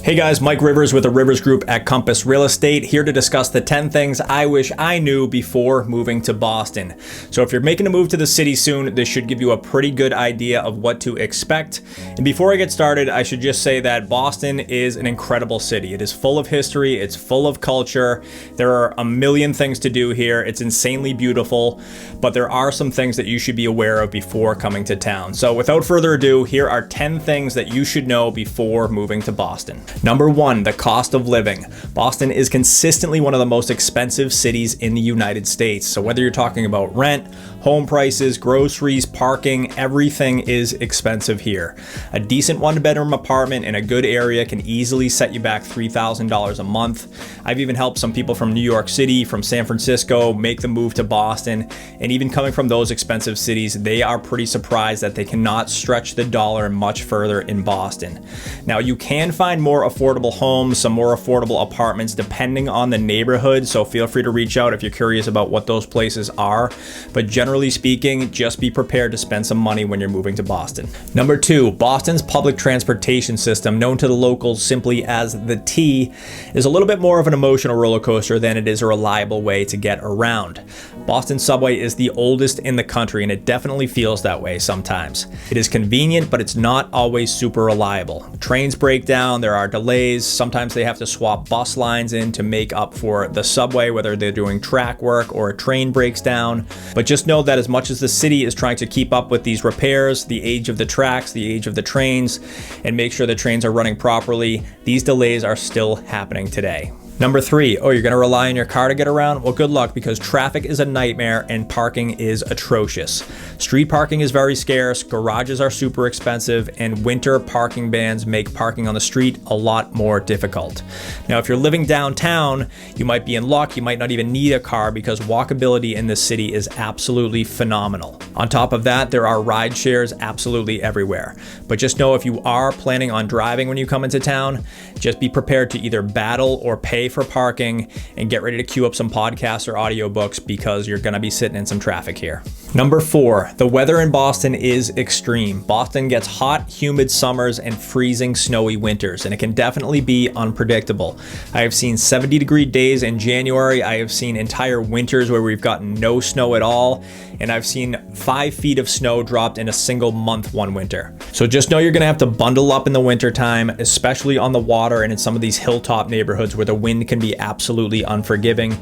Hey guys, Mike Rivers with the Rivers Group at Compass Real Estate, here to discuss the 10 things I wish I knew before moving to Boston. So if you're making a move to the city soon, this should give you a pretty good idea of what to expect. And before I get started, I should just say that Boston is an incredible city. It is full of history, it's full of culture. There are a million things to do here. It's insanely beautiful, but there are some things that you should be aware of before coming to town. So without further ado, here are 10 things that you should know before moving to Boston. Number 1, the cost of living. Boston is consistently one of the most expensive cities in the United States. So whether you're talking about rent, home prices, groceries, parking, everything is expensive here. A decent one-bedroom apartment in a good area can easily set you back $3,000 a month. I've even helped some people from New York City, from San Francisco, make the move to Boston. And even coming from those expensive cities, they are pretty surprised that they cannot stretch the dollar much further in Boston. Now, you can find more affordable homes, some more affordable apartments depending on the neighborhood, so feel free to reach out if you're curious about what those places are. But generally speaking, just be prepared to spend some money when you're moving to Boston. Number 2, Boston's public transportation system, known to the locals simply as the T, is a little bit more of an emotional roller coaster than it is a reliable way to get around. Boston subway is the oldest in the country, and it definitely feels that way sometimes. It is convenient, but it's not always super reliable. Trains break down, there are delays, sometimes they have to swap bus lines in to make up for the subway, whether they're doing track work or a train breaks down. But just know that as much as the city is trying to keep up with these repairs, the age of the tracks, the age of the trains, and make sure the trains are running properly, these delays are still happening today. Number 3, you're gonna rely on your car to get around? Well, good luck, because traffic is a nightmare and parking is atrocious. Street parking is very scarce, garages are super expensive, and winter parking bans make parking on the street a lot more difficult. Now, if you're living downtown, you might be in luck, you might not even need a car because walkability in this city is absolutely phenomenal. On top of that, there are ride shares absolutely everywhere. But just know if you are planning on driving when you come into town, just be prepared to either battle or pay for parking, and get ready to queue up some podcasts or audiobooks because you're gonna be sitting in some traffic here. Number 4, the weather in Boston is extreme. Boston gets hot, humid summers and freezing, snowy winters, and it can definitely be unpredictable. I have seen 70-degree days in January. I have seen entire winters where we've gotten no snow at all, and I've seen 5 feet of snow dropped in a single month one winter. So just know you're gonna have to bundle up in the winter time, especially on the water and in some of these hilltop neighborhoods where the wind can be absolutely unforgiving.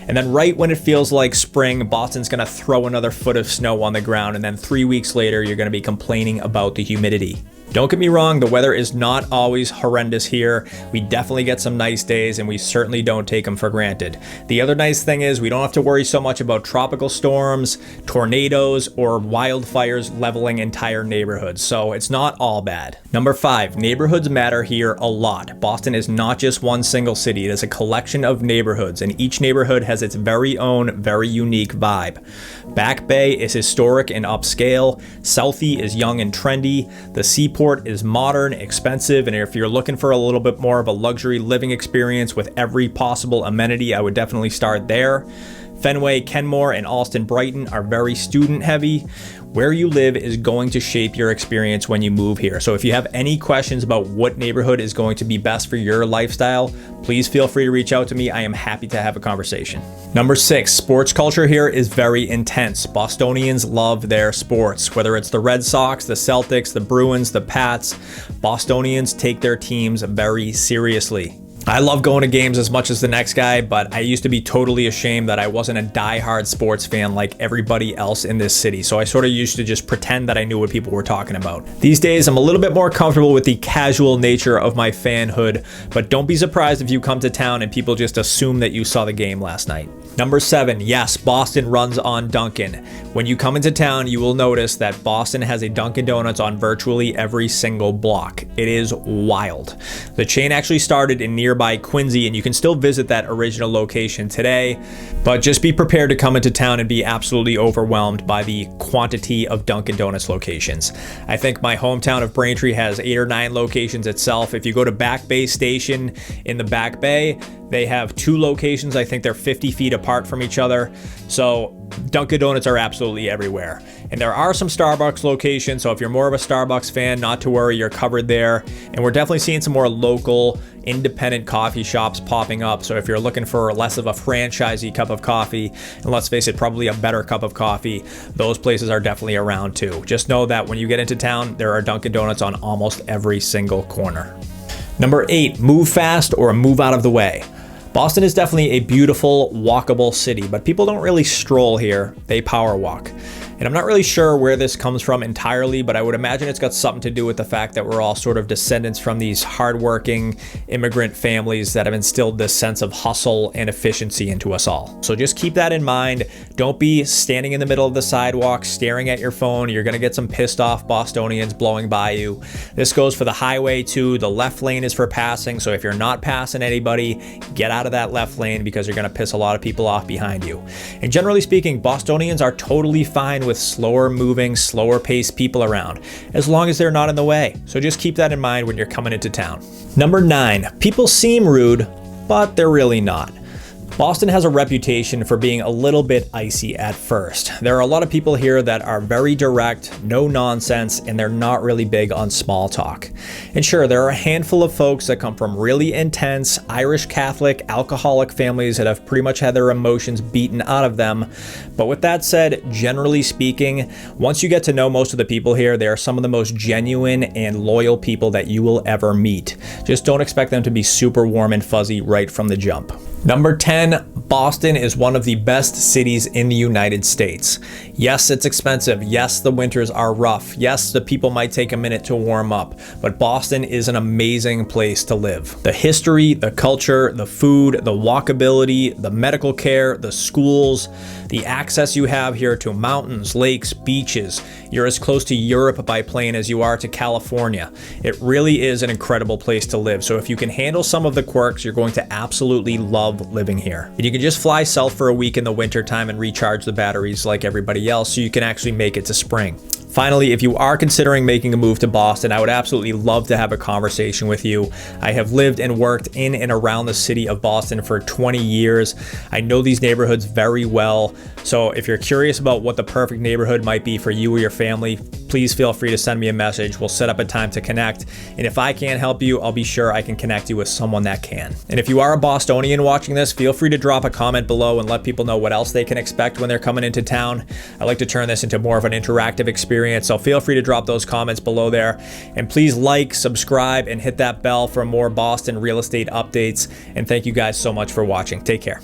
And then right when it feels like spring, Boston's gonna throw another foot of snow on the ground, and then 3 weeks later, you're gonna be complaining about the humidity. Don't get me wrong, the weather is not always horrendous here. We definitely get some nice days, and we certainly don't take them for granted. The other nice thing is we don't have to worry so much about tropical storms, tornadoes, or wildfires leveling entire neighborhoods, so it's not all bad. Number 5, neighborhoods matter here a lot. Boston is not just one single city, it is a collection of neighborhoods, and each neighborhood has its very own, very unique vibe. Back Bay is historic and upscale, Southie is young and trendy, the Seaport is modern, expensive, and if you're looking for a little bit more of a luxury living experience with every possible amenity, I would definitely start there. Fenway, Kenmore, and Allston Brighton are very student heavy. Where you live is going to shape your experience when you move here. So if you have any questions about what neighborhood is going to be best for your lifestyle, please feel free to reach out to me. I am happy to have a conversation. Number 6, sports culture here is very intense. Bostonians love their sports. Whether it's the Red Sox, the Celtics, the Bruins, the Pats, Bostonians take their teams very seriously. I love going to games as much as the next guy, but I used to be totally ashamed that I wasn't a diehard sports fan like everybody else in this city. So I sort of used to just pretend that I knew what people were talking about. These days, I'm a little bit more comfortable with the casual nature of my fanhood, but don't be surprised if you come to town and people just assume that you saw the game last night. Number 7, yes, Boston runs on Dunkin. When you come into town, you will notice that Boston has a Dunkin Donuts on virtually every single block. It is wild. The chain actually started in nearby Quincy, and you can still visit that original location today, but just be prepared to come into town and be absolutely overwhelmed by the quantity of Dunkin Donuts locations. I think my hometown of Braintree has 8 or 9 locations itself. If you go to Back Bay Station in the Back Bay, they have 2 locations. I think they're 50 feet apart. apart from each other. So Dunkin Donuts are absolutely everywhere. And there are some Starbucks locations, so if you're more of a Starbucks fan, not to worry, you're covered there. And we're definitely seeing some more local, independent coffee shops popping up. So if you're looking for less of a franchisey cup of coffee, and let's face it, probably a better cup of coffee, those places are definitely around too. Just know that when you get into town, there are Dunkin Donuts on almost every single corner. Number 8, move fast or move out of the way. Boston is definitely a beautiful, walkable city, but people don't really stroll here, they power walk. And I'm not really sure where this comes from entirely, but I would imagine it's got something to do with the fact that we're all sort of descendants from these hardworking immigrant families that have instilled this sense of hustle and efficiency into us all. So just keep that in mind. Don't be standing in the middle of the sidewalk staring at your phone. You're gonna get some pissed off Bostonians blowing by you. This goes for the highway too. The left lane is for passing, so if you're not passing anybody, get out of that left lane because you're gonna piss a lot of people off behind you. And generally speaking, Bostonians are totally fine with slower moving, slower paced people around, as long as they're not in the way. So just keep that in mind when you're coming into town. Number 9, people seem rude, but they're really not. Boston has a reputation for being a little bit icy at first. There are a lot of people here that are very direct, no nonsense, and they're not really big on small talk. And sure, there are a handful of folks that come from really intense Irish Catholic alcoholic families that have pretty much had their emotions beaten out of them. But with that said, generally speaking, once you get to know most of the people here, they are some of the most genuine and loyal people that you will ever meet. Just don't expect them to be super warm and fuzzy right from the jump. Number 10, Boston is one of the best cities in the United States. Yes, it's expensive. Yes, the winters are rough. Yes, the people might take a minute to warm up, but Boston is an amazing place to live. The history, the culture, the food, the walkability, the medical care, the schools, the access you have here to mountains, lakes, beaches. You're as close to Europe by plane as you are to California. It really is an incredible place to live. So if you can handle some of the quirks, you're going to absolutely love living here. And you can just fly south for a week in the winter time and recharge the batteries like everybody else so you can actually make it to spring. Finally, if you are considering making a move to Boston, I would absolutely love to have a conversation with you. I have lived and worked in and around the city of Boston for 20 years. I know these neighborhoods very well. So if you're curious about what the perfect neighborhood might be for you or your family, please feel free to send me a message. We'll set up a time to connect. And if I can't help you, I'll be sure I can connect you with someone that can. And if you are a Bostonian watching this, feel free to drop a comment below and let people know what else they can expect when they're coming into town. I like to turn this into more of an interactive experience. So feel free to drop those comments below there. And please like, subscribe, and hit that bell for more Boston real estate updates. And thank you guys so much for watching. Take care.